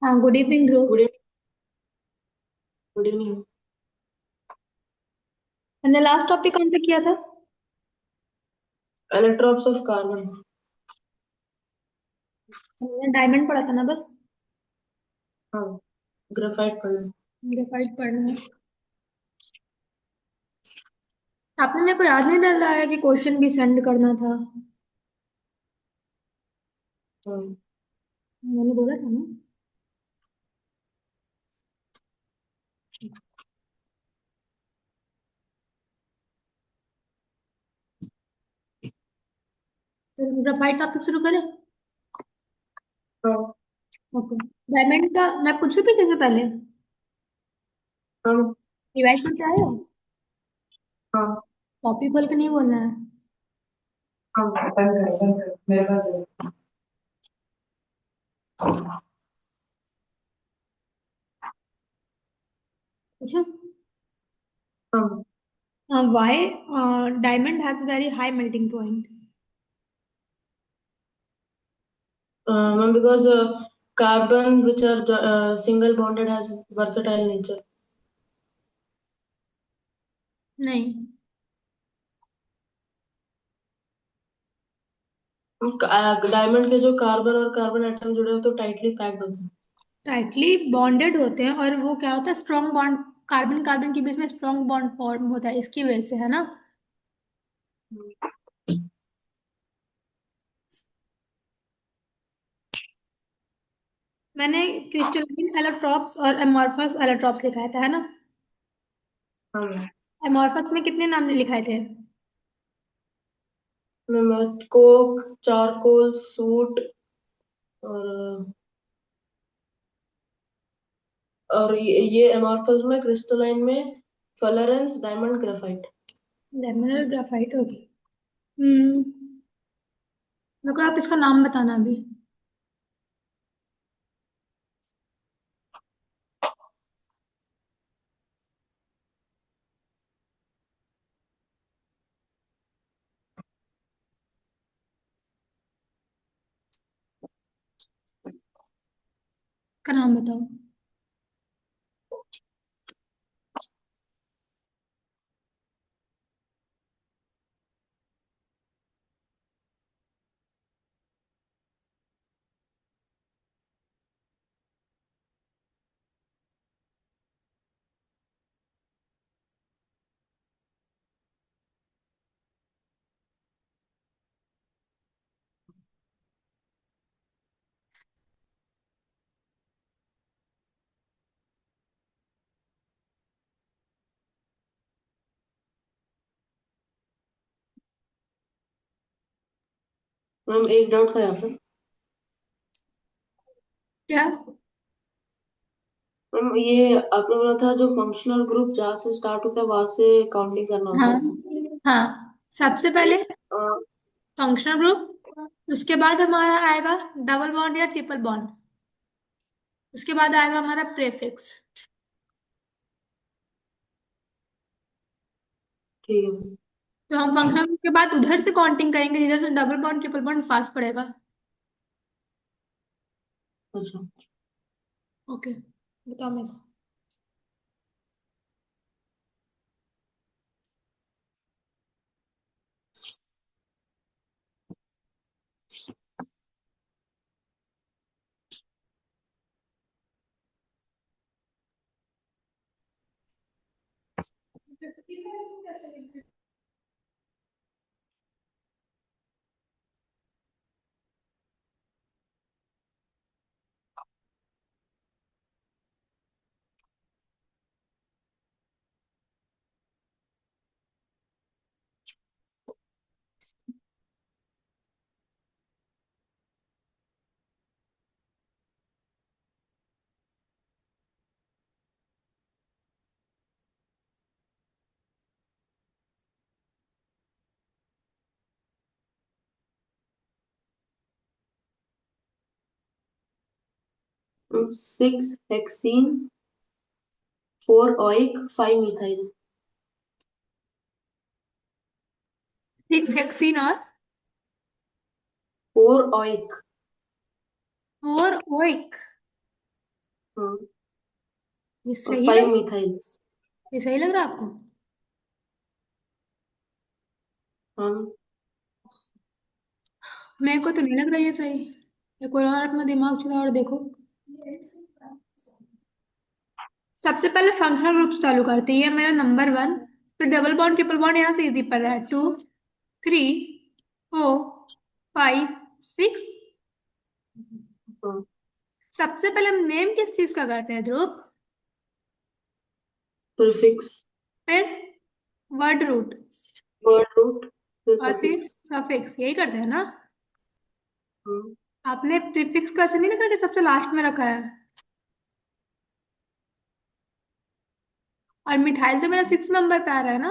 हाँ, good evening Dhruv. Good evening. Good evening. हमने last topic कौन सा किया था? Electrons of carbon. हमने डायमंड पढ़ा था ना बस। हाँ, ग्रेफाइट पढ़ना। ग्रेफाइट पढ़ना है। आपने मेरे को याद नहीं दिलाया रहा है कि क्वेश्चन भी सेंड करना था। हाँ। मैंने बोला था ना। तो ग्रेफाइट टॉपिक शुरू करें। हाँ। ओके। डायमंड का मैं पूछूं पीछे से पहले। हाँ। रिवाइज करके आए हो? हाँ। टॉपिक खोल के नहीं बोलना है। हाँ, बंद है, मेरे पास है। पूछो। हाँ। Why diamond has very high melting point? Because carbon which are single bonded has versatile nature. नहीं। डायमंड के जो कार्बन और कार्बन एटम जुड़े होते तो टाइटली पैक्ड होते हैं। टाइटली बॉन्डेड होते हैं और वो क्या होता है, स्ट्रॉन्ग बॉन्ड। कार्बन कार्बन के बीच में स्ट्रॉन्ग बॉन्ड फॉर्म होता है इसकी वजह से, है ना। मैंने क्रिस्टलाइन एलोट्रॉप्स और एमॉर्फस एलोट्रॉप्स लिखाया था, है ना। हाँ। एमॉर्फस में कितने नाम लिखाए थे? मैं कोक, चारकोल, सूट और ये एमॉर्फस में, क्रिस्टलाइन में fullerenes, diamond, graphite. Laminar graphite, okay. Hmm. मेरे को आप इसका नाम बताना अभी। का नाम बताओ। मैम, एक डाउट था यहाँ पे। क्या? मैम, ये आपने बोला था जो फंक्शनल ग्रुप जहाँ से स्टार्ट होता है वहां से काउंटिंग करना हाँ। होता है। हाँ, सबसे पहले अ, फंक्शनल ग्रुप, उसके बाद हमारा आएगा डबल बॉन्ड या ट्रिपल बॉन्ड, उसके बाद आएगा हमारा प्रेफिक्स। ठीक है। तो हम फंक्शनल ग्रुप के बाद उधर से काउंटिंग करेंगे जिधर से डबल बॉन्ड ट्रिपल बॉन्ड पास पड़ेगा। अच्छा। ओके, बताओ मेरे को। 6 हेक्सीन, 4 ओइक, 5 मिथाइल। 6 हेक्सीन और 4 ओइक। 4 ओइक। हाँ। ये और सही लग 5 मिथाइल। ये सही लग रहा है आपको? हाँ। मेरे को तो नहीं लग रहा ये सही। एक और अपना दिमाग चला और देखो। सबसे पहले फंक्शनल ग्रुप्स चालू करते हैं, ये मेरा नंबर वन। फिर डबल बॉन्ड ट्रिपल बॉन्ड यहाँ से इजी पड़ रहा है, 2, 3, 4, 5, 6। हाँ। सबसे पहले हम नेम किस चीज का करते हैं ध्रुव? प्रीफिक्स। फिर वर्ड रूट। Word root. फिर और फिर सफिक्स। सफिक्स, यही करते हैं ना? हाँ। आपने प्रीफिक्स को ऐसे नहीं लिखा कि सबसे लास्ट में रखा है? और मिथाइल तो मेरा 6 नंबर पे आ रहा है ना?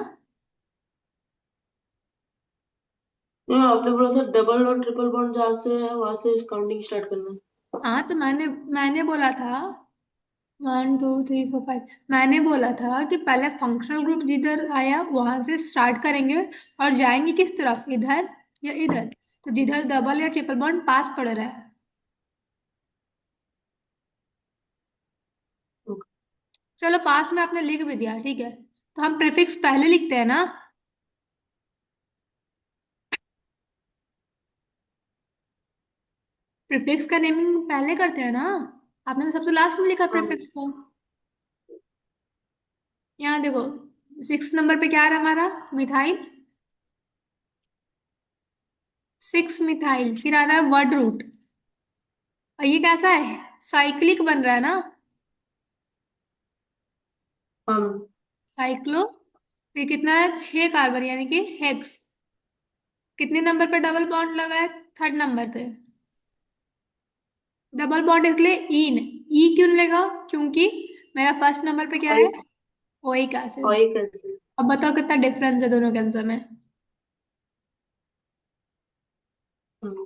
नहीं, आपने बोला था डबल और ट्रिपल बॉन्ड जहाँ से है वहां से काउंटिंग स्टार्ट करना है। हाँ, तो मैंने बोला था 1, 2, 3, 4, 5। मैंने बोला था कि पहले फंक्शनल ग्रुप जिधर आया वहां से स्टार्ट करेंगे और जाएंगे किस तरफ, इधर या इधर? तो जिधर डबल या ट्रिपल बॉन्ड पास पड़ रहा है। ओके। चलो, पास में आपने लिख भी दिया, ठीक है। तो हम प्रीफिक्स पहले लिखते हैं ना? प्रीफिक्स का नेमिंग पहले करते हैं ना? आपने तो सबसे लास्ट में लिखा हाँ। प्रीफिक्स को। यहाँ देखो, 6 नंबर पे क्या आ रहा है हमारा? मिथाइल। 6 मिथाइल, फिर आ रहा है वर्ड रूट। और ये कैसा है? साइक्लिक बन रहा है ना? हाँ। साइक्लो। फिर कितना है? 6 कार्बन, यानी कि हेक्स। कितने नंबर पे डबल बॉन्ड लगा है? 3rd नंबर पे। डबल बॉन्ड इसलिए इन। ई क्यों लेगा? क्योंकि मेरा फर्स्ट नंबर पे क्या है? ऑइक। Oic acid. ऑइक एसिड। अब बताओ कितना डिफरेंस है दोनों के आंसर में? हाँ।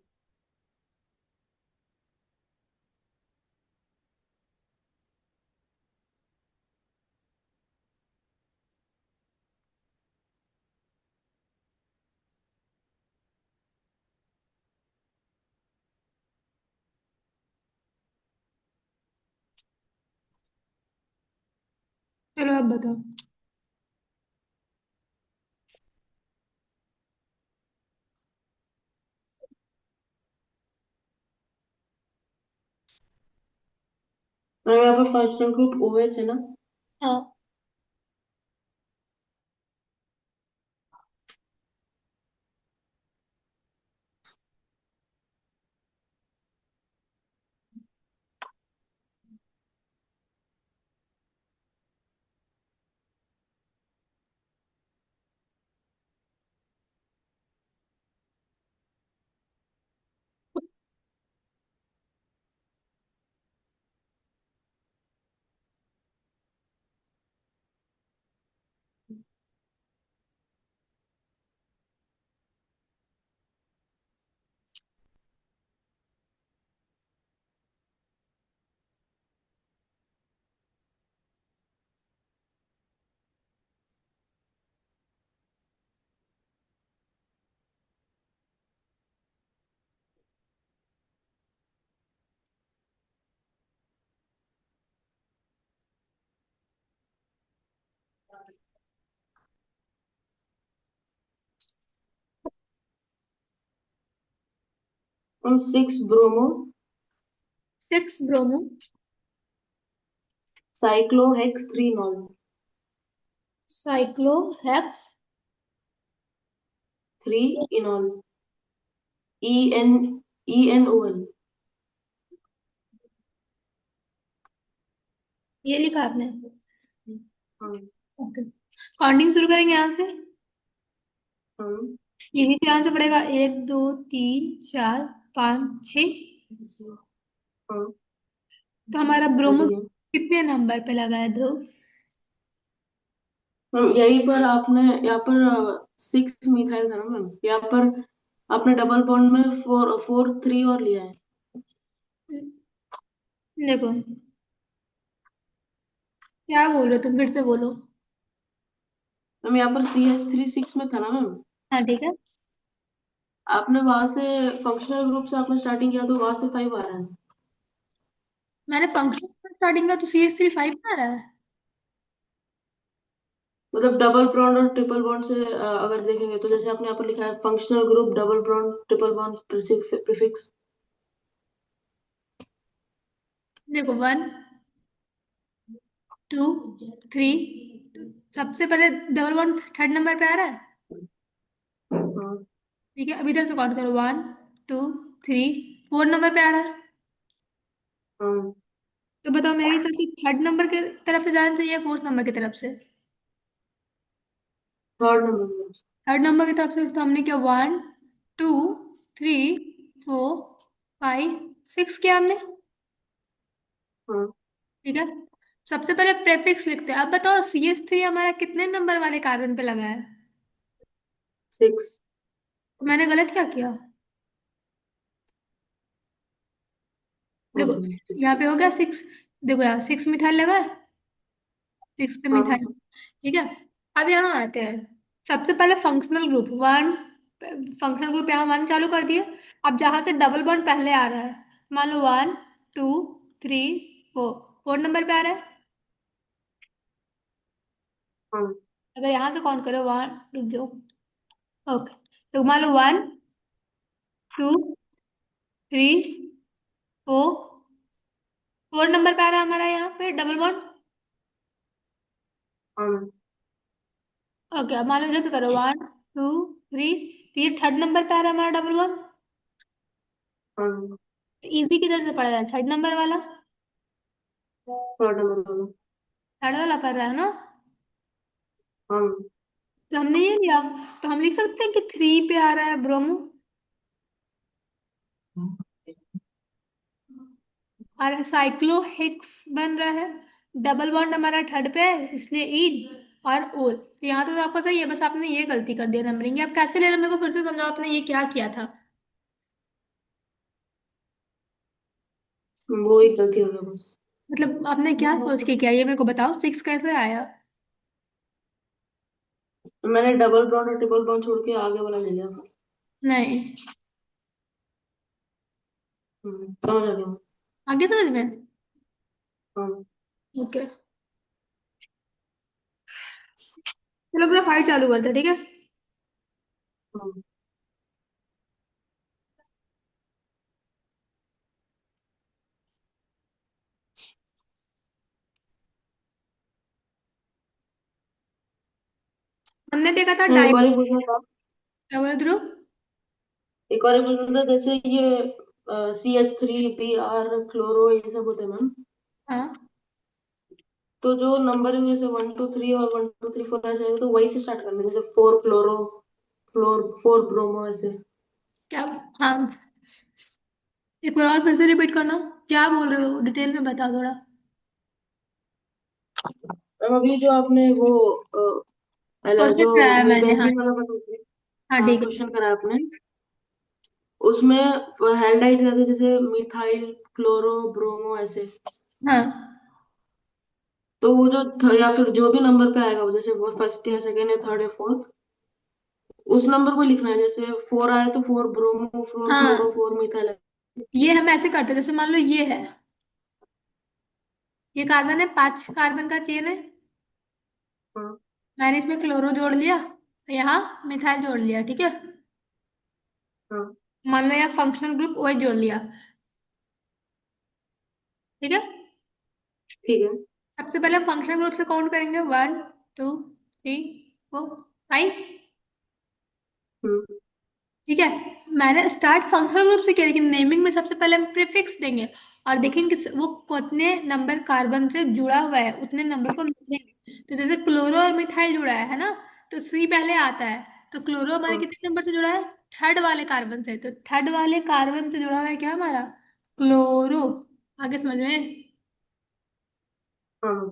चलो अब बताओ। और यहाँ पर फंक्शनल ग्रुप OH है ना। हाँ। और 6 bromo. 6 bromo. साइक्लोहेक्स 3 non. Cyclo hex. 3 इनॉल। EN ENON। ये लिखा आपने? हाँ। ओके। काउंटिंग शुरू करेंगे यहाँ से। हाँ। यही से यहाँ से पड़ेगा, 1, 2, 3, 4, 5, 6। हाँ। तो हमारा समझ ब्रोमो गया। कितने नंबर पे लगा है ध्रुव? यहीं पर आपने यहाँ पर 6 मिथाइल था ना मैम, यहाँ पर आपने डबल बॉन्ड में 4 4 3 और लिया है। देखो, क्या बोल रहे हो तुम, फिर से बोलो। मैम यहाँ पर CH3 6 में था ना मैम। हाँ, ठीक है। आपने वहां से फंक्शनल ग्रुप से आपने स्टार्टिंग किया तो वहां से 5 आ रहा है। मैंने फंक्शन स्टार्टिंग का तो CH3 5 में आ रहा है। मतलब डबल बॉन्ड और ट्रिपल बॉन्ड से अगर देखेंगे तो जैसे आपने यहाँ पर लिखा है functional group double bond triple bond prefix. देखो 1 2 3, सबसे पहले डबल वन थर्ड नंबर पे आ रहा है। हाँ। ठीक है, अब इधर से काउंट करो, 1 2 3 4 नंबर पे आ रहा है। हाँ। तो बताओ मेरे हिसाब से थर्ड नंबर की तरफ से जाना चाहिए या फोर्थ नंबर की तरफ से? Third number. थर्ड नंबर की तरफ से, तो हमने क्या 1 2 3 4 5 6 किया हमने। हाँ। ठीक है, सबसे पहले प्रेफिक्स लिखते हैं। अब बताओ CH3 हमारा कितने नंबर वाले कार्बन पे लगा है? 6। तो मैंने गलत क्या किया? देखो यहाँ पे हो गया 6। देखो यहाँ 6 मिथाइल लगा है, 6 पे मिथाइल। हाँ। ठीक है, अब यहाँ आते हैं। सबसे पहले functional group one, functional group यहाँ 1 चालू कर दिए। अब जहां से डबल बॉन्ड पहले आ रहा है, मान लो 1 2 3 4, 4 नंबर पे आ रहा है। हाँ। अगर यहाँ से काउंट करो, वन, रुक जाओ, ओके, तो मान लो 1 2 3 4, 4 नंबर पे आ रहा है हमारा यहाँ पे डबल बॉन्ड। हाँ। ओके, अब मान लो इधर से करो, 1 2 3, तो ये थर्ड नंबर पे आ रहा है हमारा डबल बॉन्ड। हाँ। तो इजी किधर से पड़ा है? थर्ड नंबर वाला, थर्ड नंबर। थर्ड वाला पड़ रहा है ना। हाँ। तो हमने ये लिया, तो हम लिख सकते हैं कि 3 पे आ रहा है ब्रोमो, और साइक्लोहेक्स बन रहा है। डबल बॉन्ड हमारा थर्ड पे है, इसलिए ईन और ओल। तो यहाँ तो आपका सही है, बस आपने ये गलती कर दिया नंबरिंग। आप कैसे ले रहे हो मेरे को फिर से समझाओ, आपने ये क्या किया था? वो ही गलती हो गया बस। मतलब आपने क्या सोच के किया, ये मेरे को बताओ, 6 कैसे आया? तो मैंने डबल बॉन्ड और ट्रिपल बॉन्ड छोड़ के आगे वाला ले लिया। नहीं, समझ आ गया। आगे समझ में। हाँ। ओके, चलो पूरा फाइट चालू करते हैं, ठीक है। हाँ। हमने देखा था एक डाइ, और ही पूछना था। क्या बोल रहे ध्रुव? एक और ही पूछना था, जैसे ये CH3 Br क्लोरो ये सब होते हैं मैम। हाँ, तो जो नंबरिंग जैसे 1 2 3 और 1 2 3 4 ऐसे आएगा तो वही से स्टार्ट करना है, जैसे 4 क्लोरो, 4 ब्रोमो ऐसे। क्या? हाँ, एक बार और फिर से रिपीट करना, क्या बोल रहे हो, डिटेल में बताओ थोड़ा। मैम अभी जो आपने वो जो क्वेश्चन कराया वो मैंने, हाँ। बेंजीन वाला बताया। हाँ हाँ ठीक है। क्वेश्चन करा आपने। उसमें हैलाइट जाते जैसे मिथाइल क्लोरो ब्रोमो ऐसे। हाँ तो वो जो या फिर जो भी नंबर पे आएगा वो जैसे वो फर्स्ट या सेकंड या थर्ड या फोर्थ, उस नंबर को लिखना है। जैसे 4 आए तो 4 ब्रोमो, 4 क्लोरो, हाँ, 4 मिथाइल। ये हम ऐसे करते हैं, जैसे मान लो ये है, ये कार्बन है, 5 कार्बन का चेन है। हाँ। मैंने इसमें क्लोरो जोड़ लिया, यहाँ मिथाइल जोड़ लिया, ठीक है। हाँ। मान लो यहाँ फंक्शनल ग्रुप OH जोड़ लिया, ठीक है। ठीक है। सबसे पहले हम फंक्शनल ग्रुप से काउंट करेंगे, 1 2 3 4 5। हम्म। ठीक है, मैंने स्टार्ट फंक्शनल ग्रुप से किया, लेकिन नेमिंग में सबसे पहले हम प्रीफिक्स देंगे और देखेंगे कि वो कितने नंबर कार्बन से जुड़ा हुआ है, उतने नंबर को हम लिखेंगे। तो जैसे क्लोरो और मिथाइल जुड़ा है ना, तो C पहले आता है। तो क्लोरो हमारे हाँ। कितने नंबर से जुड़ा है? थर्ड वाले कार्बन से। तो थर्ड वाले कार्बन से जुड़ा हुआ है क्या हमारा? क्लोरो। आगे समझ में? हाँ।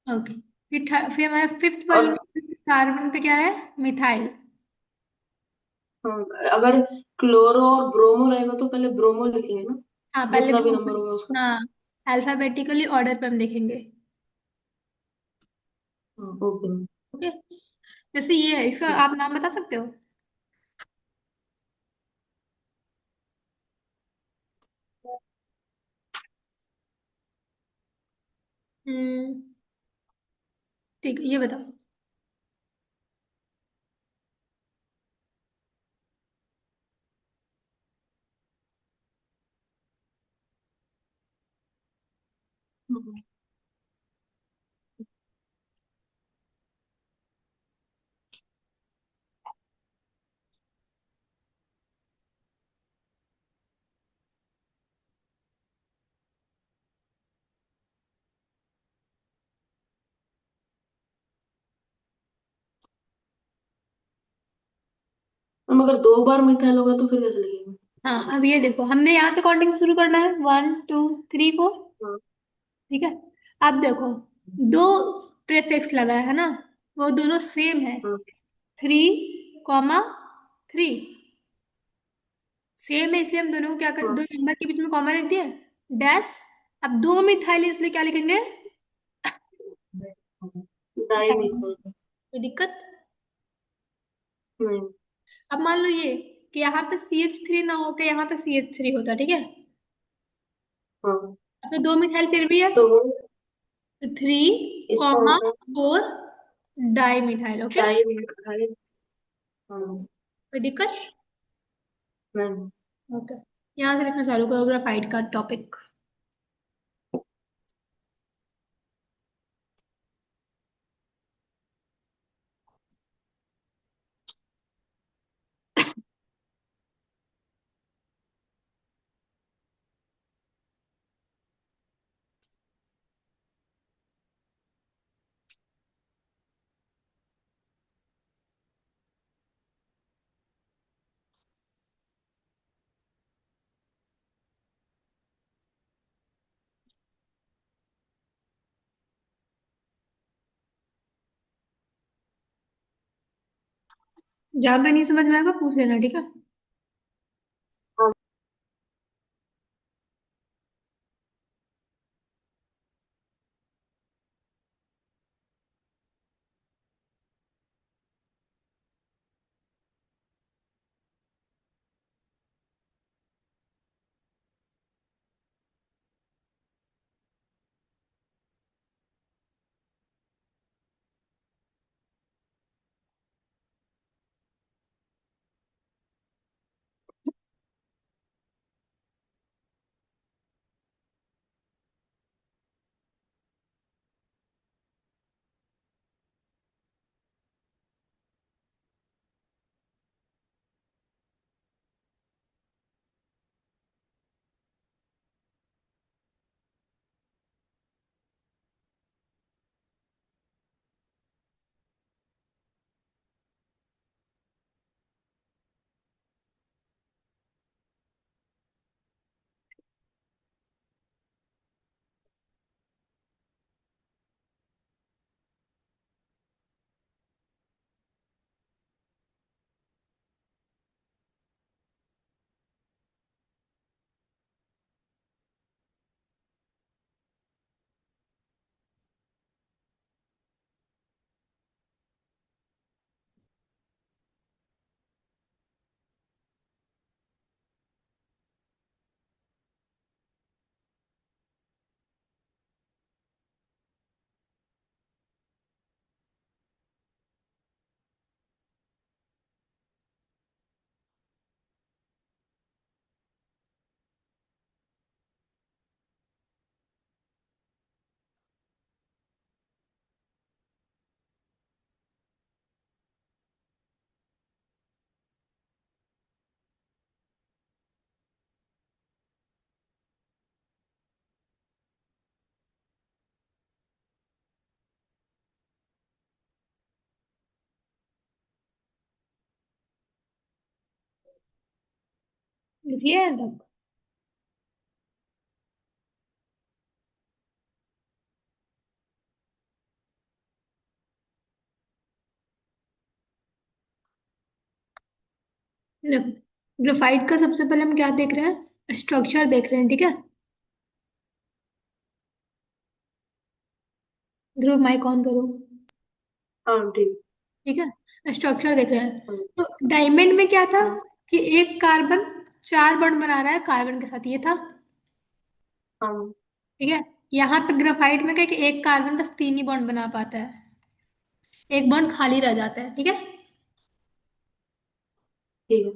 ओके, फिर हमारा फिफ्थ वाले और कार्बन पे क्या है? मिथाइल। हाँ, अगर क्लोरो और ब्रोमो रहेगा तो पहले ब्रोमो लिखेंगे ना, हाँ पहले जितना भी वो, नंबर होगा उसका। हाँ, अल्फाबेटिकली ऑर्डर पे हम देखेंगे। हाँ ओके। ओके, जैसे ये है, इसका ठीक। आप नाम बता सकते हो? हम्म। ठीक है, ये बताओ। हम्म। हम अगर 2 बार मिथाइल होगा तो फिर कैसे लिखेंगे? हाँ, अब ये देखो, हमने यहाँ से काउंटिंग शुरू करना है, 1 2 3 4। हाँ। ठीक है। अब देखो, दो प्रेफिक्स लगा है ना, वो दोनों सेम है। हाँ। 3 कॉमा 3 सेम है, इसलिए हम दोनों को क्या कर, दो हाँ। नंबर के बीच में कॉमा लिख दिए, डैश। अब दो मिथाइल है, इसलिए क्या लिखेंगे? Di dimethyl. मिथाइल। कोई दिक्कत? नहीं। अब मान लो ये कि यहाँ पे CH3 ना होकर यहाँ पे CH3 होता, ठीक है। हाँ। अब तो दो मिथाइल फिर भी है, तो तो थ्री इसका कॉमा मतलब 4 di methyl. Okay. Di methyl. हाँ। कोई दिक्कत? नहीं। ओके। यहाँ से लिखना चालू करो ग्राफाइट का टॉपिक। जहाँ पे नहीं समझ में आएगा पूछ लेना, ठीक है। हाँ। लिखिए तब। देखो, ग्राफाइट का सबसे पहले हम क्या देख रहे हैं, स्ट्रक्चर देख रहे हैं, ठीक है। ध्रुव माइक ऑन करो। हाँ। ठीक। ठीक है, स्ट्रक्चर देख रहे हैं। हाँ। तो डायमंड में क्या था हाँ। कि एक कार्बन 4 बॉन्ड बना रहा है कार्बन के साथ, ये था। हाँ। ठीक है। यहाँ पे ग्राफाइट में क्या है कि एक कार्बन बस तीन ही बॉन्ड बना पाता है, एक बॉन्ड खाली रह जाता है, ठीक है। ठीक है।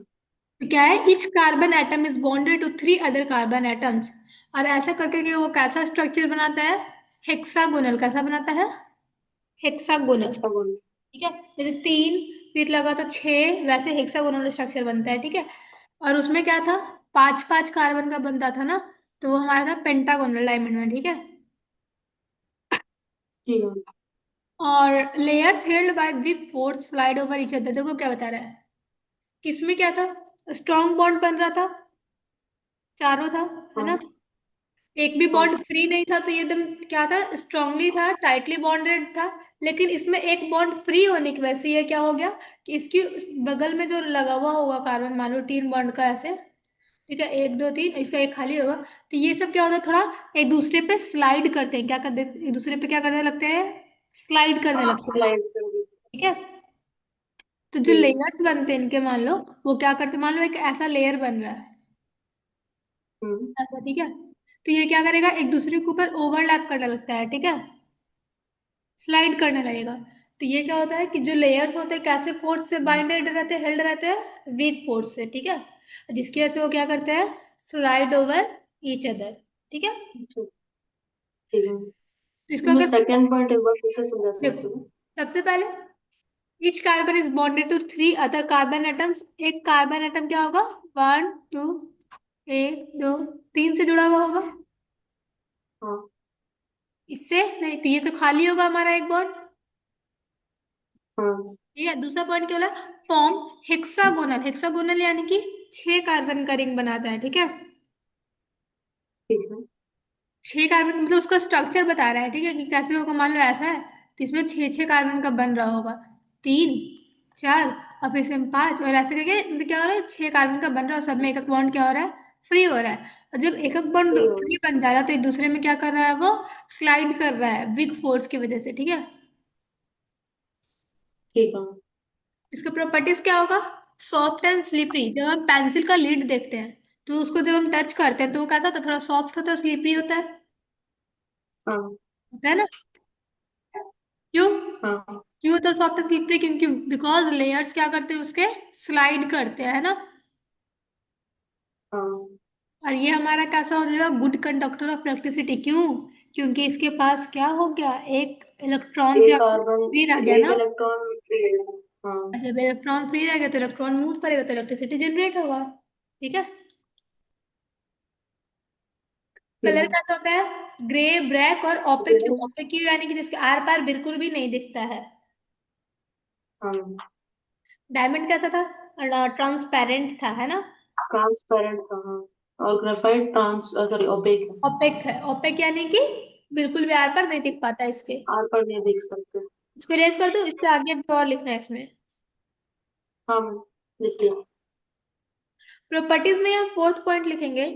तो क्या है, each carbon atom is bonded to three other carbon atoms, और ऐसा करके कि वो कैसा स्ट्रक्चर बनाता है, हेक्सागोनल, कैसा बनाता है, हेक्सागोनल, अच्छा बोल। ठीक है। जैसे तीन फिर लगा तो छह, वैसे हेक्सागोनल स्ट्रक्चर बनता है, ठीक है। और उसमें क्या था, पांच पांच कार्बन का बनता था ना, तो वो हमारा था पेंटागोनल डायमंड में, ठीक है। ठीक है। और layers held by big force slide over each other, देखो क्या बता रहा है, किसमें क्या था, स्ट्रॉन्ग बॉन्ड बन रहा था, चारों था, है ना। हाँ। एक भी हाँ। बॉन्ड फ्री नहीं था, तो ये एकदम क्या था, स्ट्रांगली था, टाइटली बॉन्डेड था। लेकिन इसमें एक बॉन्ड फ्री होने की वजह से ये क्या हो गया कि इसकी बगल में जो लगा हुआ होगा कार्बन, मान लो तीन बॉन्ड का ऐसे, ठीक है, एक दो तीन, इसका एक खाली होगा, तो ये सब क्या होता है, थोड़ा एक दूसरे पे स्लाइड करते हैं, क्या कर देते, एक दूसरे पे क्या करने लगते हैं, स्लाइड करने लगते हैं, स्लाइड कर दी। ठीक है। तो जो ठीक है। लेयर्स बनते हैं इनके, मान लो वो क्या करते हैं, मान लो एक ऐसा लेयर बन रहा है हम्म। ऐसा, ठीक है। तो ये क्या करेगा, एक दूसरे के ऊपर ओवरलैप करने लगता है, ठीक है, स्लाइड करने लगेगा। तो ये क्या होता है कि जो लेयर्स होते हैं कैसे फोर्स से बाइंडेड रहते हैं, हेल्ड रहते हैं, वीक फोर्स से, ठीक है, जिसकी वजह से वो क्या करते हैं, स्लाइड ओवर ईच अदर, ठीक है। अच्छा, ठीक है। तो तो इसको मैं क्या, सेकंड पॉइंट एक बार फिर से समझा देखो, सकती हूँ? सबसे पहले each carbon is bonded to three other carbon atoms, एक कार्बन एटम क्या होगा, वन टू, एक दो तीन से जुड़ा हुआ होगा, हाँ। इससे नहीं, तो ये तो खाली होगा हमारा एक बॉन्ड, हाँ। ठीक है। दूसरा पॉइंट क्या बोला, फॉर्म हेक्सागोनल, हेक्सागोनल यानी कि छह कार्बन का रिंग बनाता है, ठीक है। ठीक है। छह कार्बन मतलब उसका स्ट्रक्चर बता रहा है, ठीक है, कि कैसे होगा, मान लो ऐसा है, तो इसमें छह छह कार्बन का बन रहा होगा, तीन, चार, और फिर इसमें पांच, और ऐसे करके मतलब क्या हो रहा है, छह कार्बन का बन रहा है, और सब में एक एक बॉन्ड क्या हो रहा है, फ्री हो रहा है। और जब एक एक बॉन्ड ठीक है। फ्री बन जा रहा है, तो एक दूसरे में क्या कर रहा है, वो स्लाइड कर रहा है बिग फोर्स की वजह से, ठीक है। ठीक है। इसका प्रॉपर्टीज क्या होगा, सॉफ्ट एंड स्लिपरी, जब हम पेंसिल का लीड देखते हैं, तो उसको जब हम टच करते हैं तो वो कैसा होता है, थोड़ा सॉफ्ट होता है, स्लिपरी हाँ। होता है ना, क्यों, हाँ। क्यों होता है सॉफ्ट एंड स्लिपरी, क्योंकि बिकॉज लेयर्स क्या करते हैं उसके, स्लाइड करते हैं, है ना। हाँ। और ये हमारा कैसा हो जाएगा, गुड कंडक्टर ऑफ इलेक्ट्रिसिटी, क्यों, क्योंकि इसके पास क्या हो गया, एक इलेक्ट्रॉन से एक कार्बन, फ्री रह गया एक ना। इलेक्ट्रॉन फ्री है। हाँ। और जब इलेक्ट्रॉन फ्री रहेगा तो इलेक्ट्रॉन मूव करेगा तो इलेक्ट्रिसिटी जनरेट होगा, ठीक है। ठीक कलर है। कैसा होता है, ग्रे, ब्लैक और ओपेक्यू, ग्रे। ओपेक्यू यानी कि जिसके आर पार बिल्कुल भी नहीं दिखता है। हाँ। डायमंड कैसा था, ट्रांसपेरेंट था, है ना। ट्रांसपेरेंट था, हाँ। और ग्रेफाइट ट्रांस सॉरी ओपेक है। ओपेक है, ओपेक यानी कि बिल्कुल भी आर पार नहीं दिख पाता इसके। आर पर नहीं देख सकते। इसको रेस कर दो, इससे आगे भी और लिखना है इसमें। हाँ मैम, लिख लिया। प्रॉपर्टीज में हम फोर्थ पॉइंट लिखेंगे,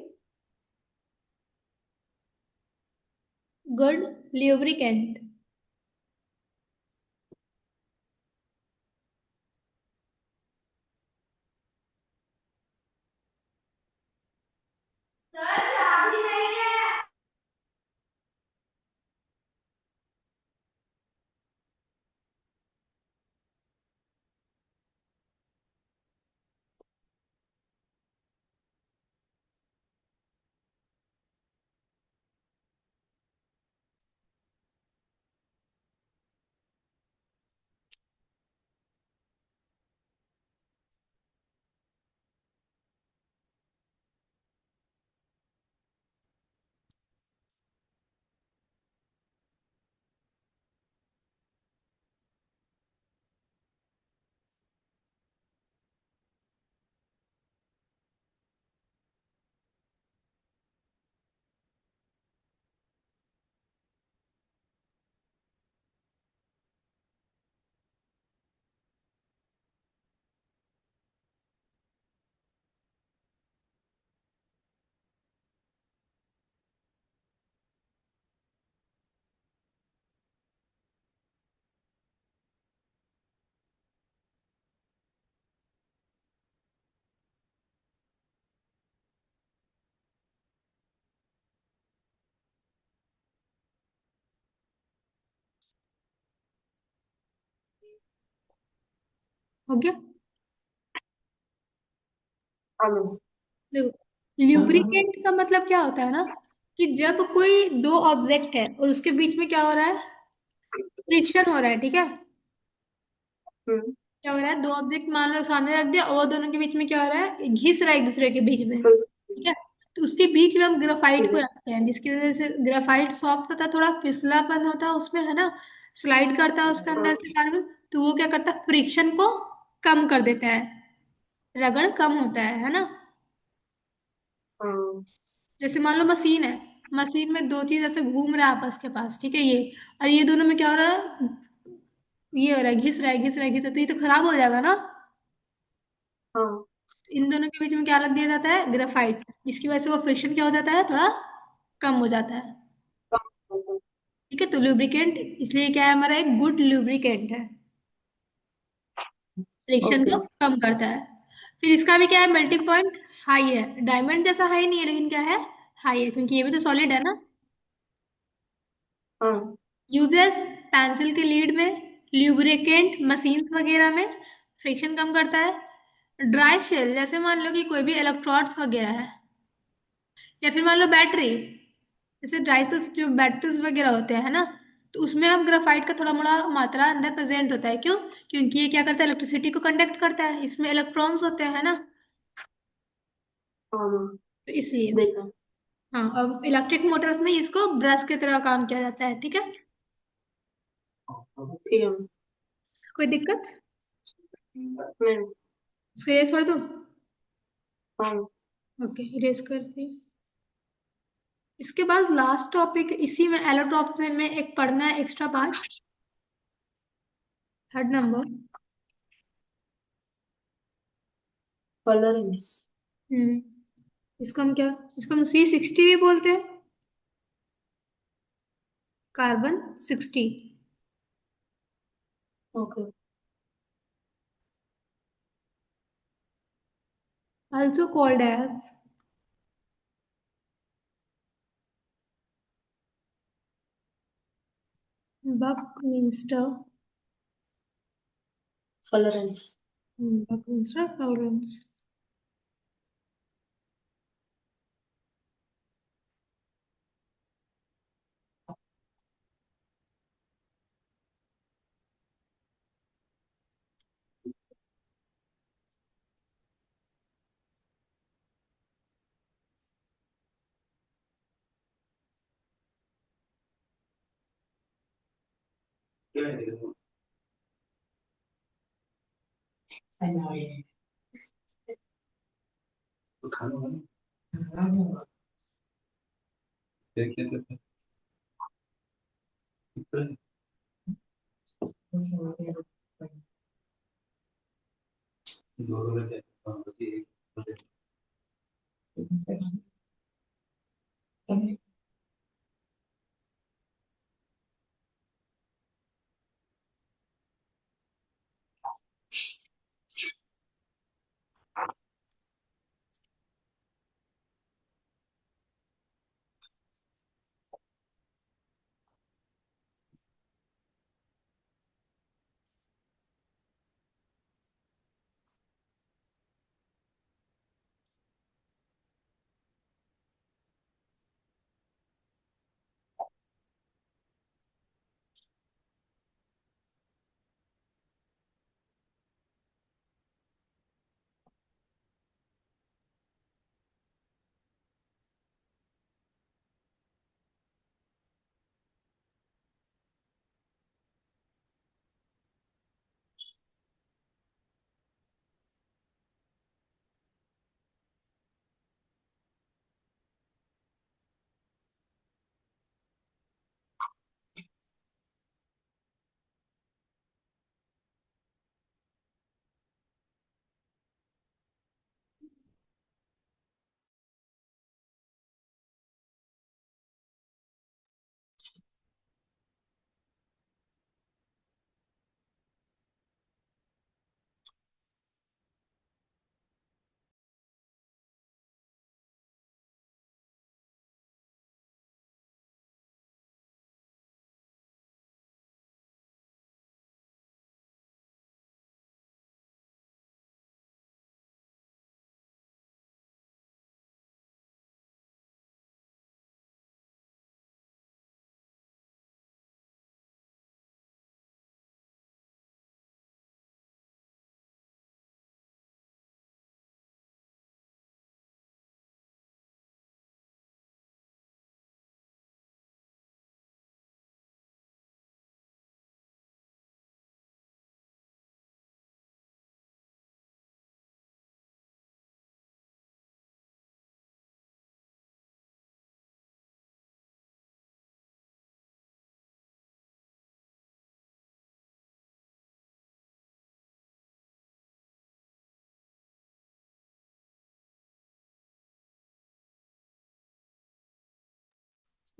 गुड ल्यूब्रिकेंट। हो गया। हाँ मैम। देखो ल्यूब्रिकेंट का मतलब क्या होता है ना, कि जब कोई दो ऑब्जेक्ट है और उसके बीच में क्या हो रहा है, फ्रिक्शन हो रहा है, ठीक है। हम्म। क्या हो रहा है, दो ऑब्जेक्ट मान लो सामने रख दिया और दोनों के बीच में क्या हो रहा है, घिस रहा है एक दूसरे के बीच में, ठीक है। तो उसके बीच में हम ग्राफाइट ठीक को है। रखते हैं, जिसकी वजह से ग्राफाइट सॉफ्ट होता है, थोड़ा फिसलापन होता है उसमें, है ना। स्लाइड करता है उसके अंदर हाँ। से कार्बन, तो वो क्या करता है, फ्रिक्शन को कम कर देता है, रगड़ कम होता है ना। हाँ। जैसे मान लो मशीन है, मशीन में दो चीज ऐसे घूम रहा है आपस के पास, ठीक है, ये और ये दोनों में क्या हो रहा है, ये हो रहा है, घिस रहा है, घिस रहा है, घिस रहा है, तो ये तो खराब हो जाएगा ना। हाँ। इन दोनों के बीच में क्या रख दिया जाता है, ग्रेफाइट, जिसकी वजह से वो फ्रिक्शन क्या हो जाता है, थोड़ा कम हो जाता है। हाँ। ठीक है, तो लुब्रिकेंट इसलिए क्या है, हमारा एक गुड लुब्रिकेंट है, फ्रिक्शन ओके। को कम करता है। फिर इसका भी क्या है, मेल्टिंग पॉइंट हाई है, डायमंड जैसा हाई नहीं है, लेकिन क्या है, हाई है, क्योंकि ये भी तो सॉलिड है ना। हाँ। यूजेस, पेंसिल के लीड में, ल्यूब्रिकेंट मशीन्स वगैरह में, फ्रिक्शन कम करता है। ड्राई शेल, जैसे मान लो कि कोई भी इलेक्ट्रोड्स वगैरह है, या फिर मान लो बैटरी, जैसे ड्राई सेल्स जो बैटरीज वगैरह होते हैं, है ना, तो उसमें हम ग्राफाइट का थोड़ा मोड़ा मात्रा अंदर प्रेजेंट होता है, क्यों, क्योंकि ये क्या करता है, इलेक्ट्रिसिटी को कंडक्ट करता है, इसमें इलेक्ट्रॉन्स होते हैं, है ना, हाँ मैम। तो इसलिए। देखा। हाँ, अब इलेक्ट्रिक मोटर्स में इसको ब्रश की तरह काम किया जाता है, ठीक है। ठीक है मैम। कोई दिक्कत, नहीं। इसको इरेज कर दूँ। हाँ। ओके, इरेज करती हूँ। इसके बाद लास्ट टॉपिक इसी में एलोट्रॉप में एक पढ़ना है एक्स्ट्रा पार्ट, थर्ड नंबर। कलरेंस। हम्म, इसको हम क्या, इसको हम C60 भी बोलते हैं, carbon 60, okay. also called as Buckminster, कलरेंस। Buckminster tolerance।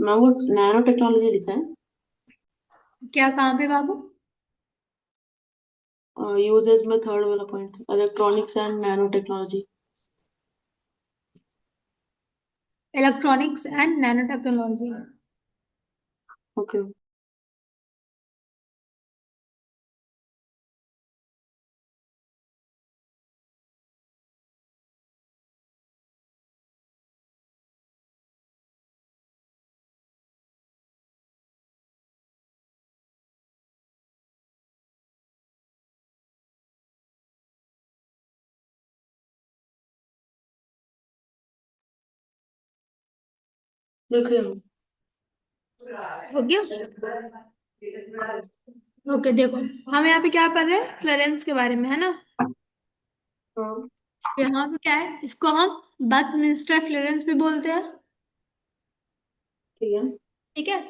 मैं वो नैनो टेक्नोलॉजी लिखा है। क्या, कहाँ पे बाबू? यूजेस में थर्ड वाला point, electronics and nano technology. Electronics and nano technology. Okay. लिख रही हूँ। हो गया। ओके देखो, हम यहाँ पे क्या पढ़ रहे हैं, फ्लोरेंस के बारे में, है ना? हाँ। यहाँ पे क्या है, इसको हम बकमिंस्टर फ्लोरेंस भी बोलते हैं। ठीक है। ठीक है।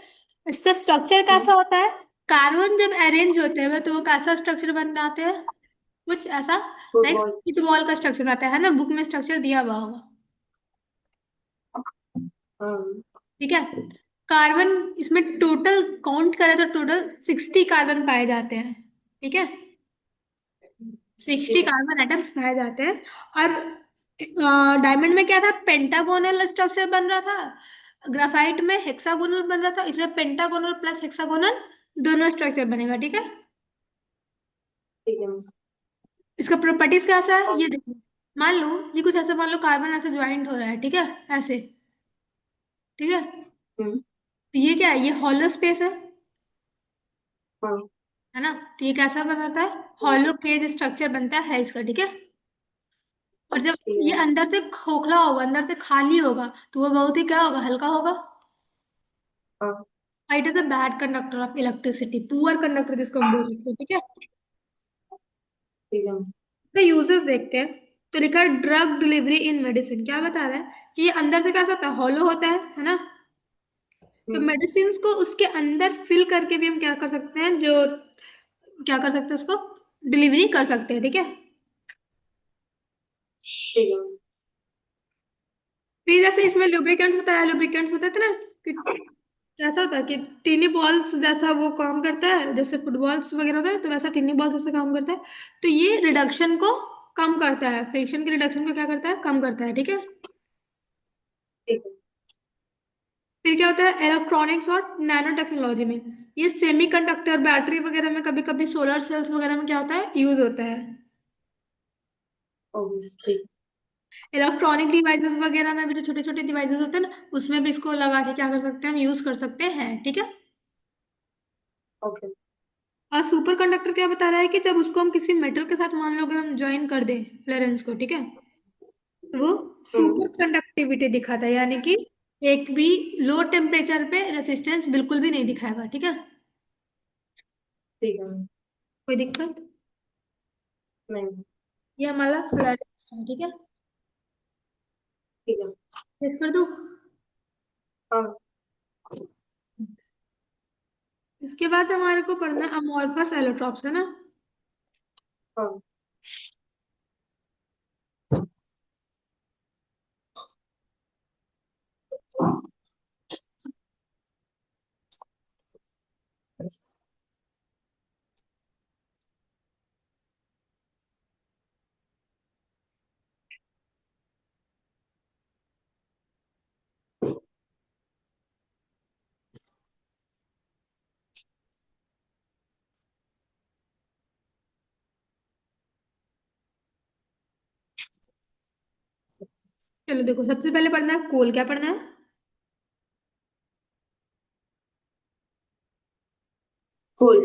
इसका स्ट्रक्चर कैसा होता है? कार्बन जब अरेंज होते हैं तो वो कैसा स्ट्रक्चर बन जाते हैं? कुछ ऐसा, लाइक फुटबॉल। फुटबॉल का स्ट्रक्चर आता है ना, बुक में स्ट्रक्चर दिया हुआ होगा। हाँ। ठीक है। कार्बन, इसमें टोटल काउंट करें तो टोटल 60 कार्बन पाए जाते हैं। ठीक है। ठीक 60 है। कार्बन एटम्स पाए जाते हैं। और डायमंड में क्या था, पेंटागोनल स्ट्रक्चर बन रहा था। ग्राफाइट में हेक्सागोनल बन रहा था, इसमें पेंटागोनल प्लस हेक्सागोनल दोनों स्ट्रक्चर बनेगा। ठीक है। ठीक है। इसका प्रॉपर्टीज कैसा है हाँ। ये देखो। मान लो, ये कुछ ऐसा, मान लो कार्बन ऐसे ज्वाइंट हो रहा है, ठीक है, ऐसे। ठीक है। हम्म। तो ये क्या है, ये हॉलो स्पेस हाँ। है ना? तो ये कैसा बनाता है, हम्म। हॉलो केज स्ट्रक्चर बनता है इसका। ठीक है। और जब ठीक ये है। अंदर से खोखला होगा, अंदर से खाली होगा, तो वो बहुत ही क्या होगा, हल्का होगा। हाँ। It is a bad conductor of electricity, poor conductor जिसको हम बोल सकते हैं। ठीक है। ठीक है। तो यूजेस देखते हैं। तो लिखा है ड्रग डिलीवरी इन मेडिसिन, क्या बता रहा है कि ये अंदर से कैसा होता है, हॉलो होता है ना? तो हम्म। मेडिसिन को उसके अंदर फिल करके भी हम क्या कर सकते हैं, जो क्या कर सकते हैं, उसको डिलीवरी कर सकते हैं। ठीक है। ठीक है। फिर जैसे इसमें लुब्रिकेंट्स बताया, लुब्रिकेंट्स बताते ना कि कैसा होता है कि टिनी बॉल्स जैसा वो काम करता है, जैसे फुटबॉल्स वगैरह होता है तो वैसा टिनी बॉल्स जैसा काम करता है। तो ये रिडक्शन को कम करता है, फ्रिक्शन की रिडक्शन को क्या करता है, कम करता है। ठीक है। ठीक है। फिर क्या होता है इलेक्ट्रॉनिक्स और नैनो टेक्नोलॉजी में, ये सेमीकंडक्टर बैटरी वगैरह में, कभी कभी सोलर सेल्स वगैरह में क्या होता है, यूज होता है। ओके। ठीक। इलेक्ट्रॉनिक डिवाइसेस वगैरह में भी जो छोटे छोटे डिवाइसेस होते हैं ना, उसमें भी इसको लगा के क्या कर सकते हैं, हम यूज कर सकते हैं। ठीक है। ओके। और सुपर कंडक्टर क्या बता रहा है कि जब उसको हम किसी मेटल के साथ मान लो अगर हम ज्वाइन कर दें क्लेरेंस को, ठीक है, तो वो हम्म। सुपर कंडक्टिविटी दिखाता है, यानी कि एक भी लो टेम्परेचर पे रेसिस्टेंस बिल्कुल भी नहीं दिखाएगा। ठीक है। ठीक है। कोई दिक्कत? नहीं। ये हमारा क्लेरेंस है। ठीक है। ठीक है। टेस्ट कर दो। हाँ। इसके बाद हमारे को पढ़ना है अमोर्फस एलोट्रॉप्स, है ना? हाँ। चलो देखो, सबसे पहले पढ़ना है कोल, क्या पढ़ना है? कूल।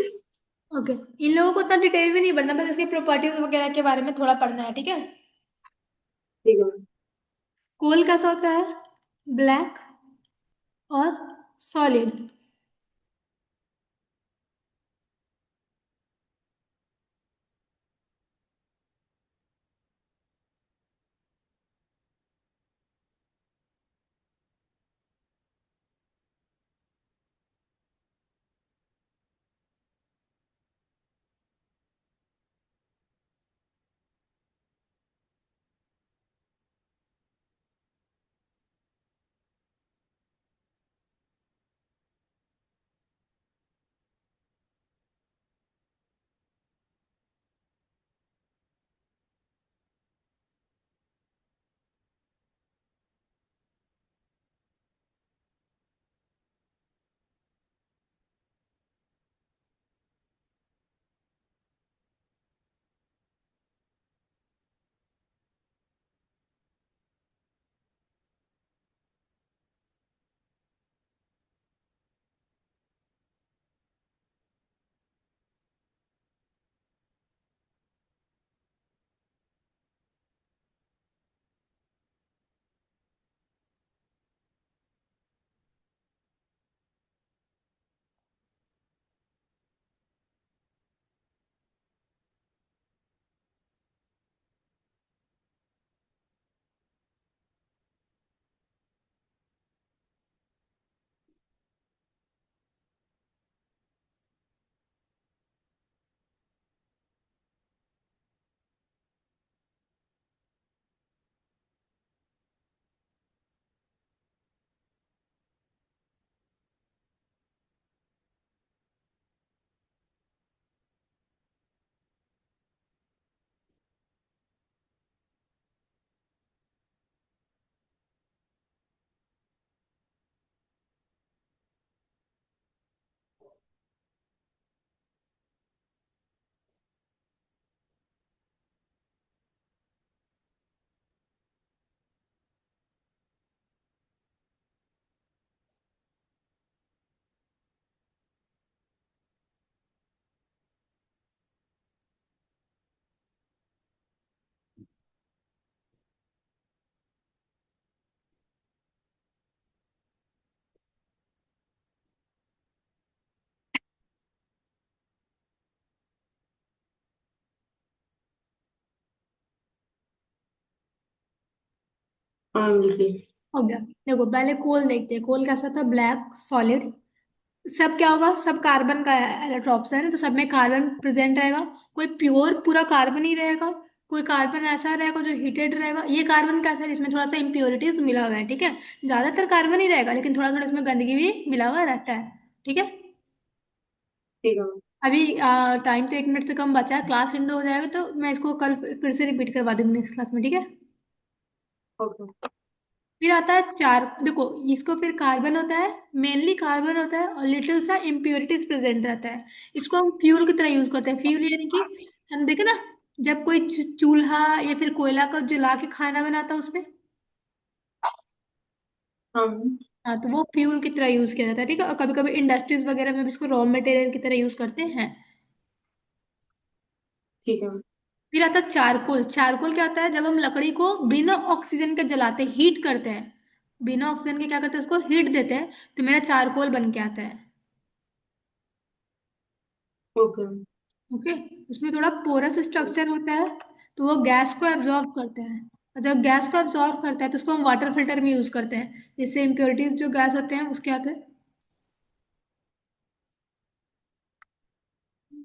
ओके। इन लोगों को उतना डिटेल में नहीं पढ़ना, बस इसके प्रॉपर्टीज वगैरह के बारे में थोड़ा पढ़ना है। ठीक है। ठीक है। कोल कैसा होता है, ब्लैक और सॉलिड। हाँ लिखिए। हो गया। देखो पहले कोल देखते हैं, कोल कैसा था, ब्लैक सॉलिड। सब क्या होगा, सब कार्बन का एलेक्ट्रॉन है ना, तो सब में कार्बन प्रेजेंट रहेगा। कोई प्योर पूरा कार्बन ही रहेगा, कोई कार्बन ऐसा रहेगा जो हीटेड रहेगा। ये कार्बन कैसा है, इसमें थोड़ा सा इम्प्योरिटीज मिला हुआ है, ठीक है। ज्यादातर कार्बन ही रहेगा, लेकिन थोड़ा थोड़ा इसमें गंदगी भी मिला हुआ रहता है, ठीक है। ठीक है मैम। अभी टाइम तो 1 मिनट से कम बचा है, क्लास इंडो हो जाएगा तो मैं इसको कल फिर से रिपीट करवा दूंगी नेक्स्ट क्लास में, ठीक है। ओके। फिर आता है चार, देखो इसको फिर कार्बन होता है, मेनली कार्बन होता है और लिटिल सा इम्प्योरिटीज प्रेजेंट रहता है। इसको हम फ्यूल की तरह यूज करते हैं, फ्यूल यानी कि हम देखे ना, जब कोई चूल्हा या फिर कोयला को जला के खाना बनाता है उसमें, हाँ मैम। हाँ तो वो फ्यूल की तरह यूज किया जाता है, ठीक है। और कभी कभी इंडस्ट्रीज वगैरह में भी इसको रॉ मटेरियल की तरह यूज करते हैं। ठीक है मैम। फिर आता है चारकोल। चारकोल क्या होता है, जब हम लकड़ी को बिना ऑक्सीजन के जलाते हैं, हीट करते हैं, बिना ऑक्सीजन के क्या करते हैं, उसको हीट देते हैं, तो मेरा चारकोल बन के आता है। Okay ma'am. ओके। उसमें थोड़ा पोरस स्ट्रक्चर होता है, तो वो गैस को एब्जॉर्ब करता है। और जब गैस को एब्जॉर्ब करता है तो उसको हम वाटर फिल्टर में यूज करते हैं, जिससे इम्प्योरिटीज जो गैस होते हैं उसके आते हैं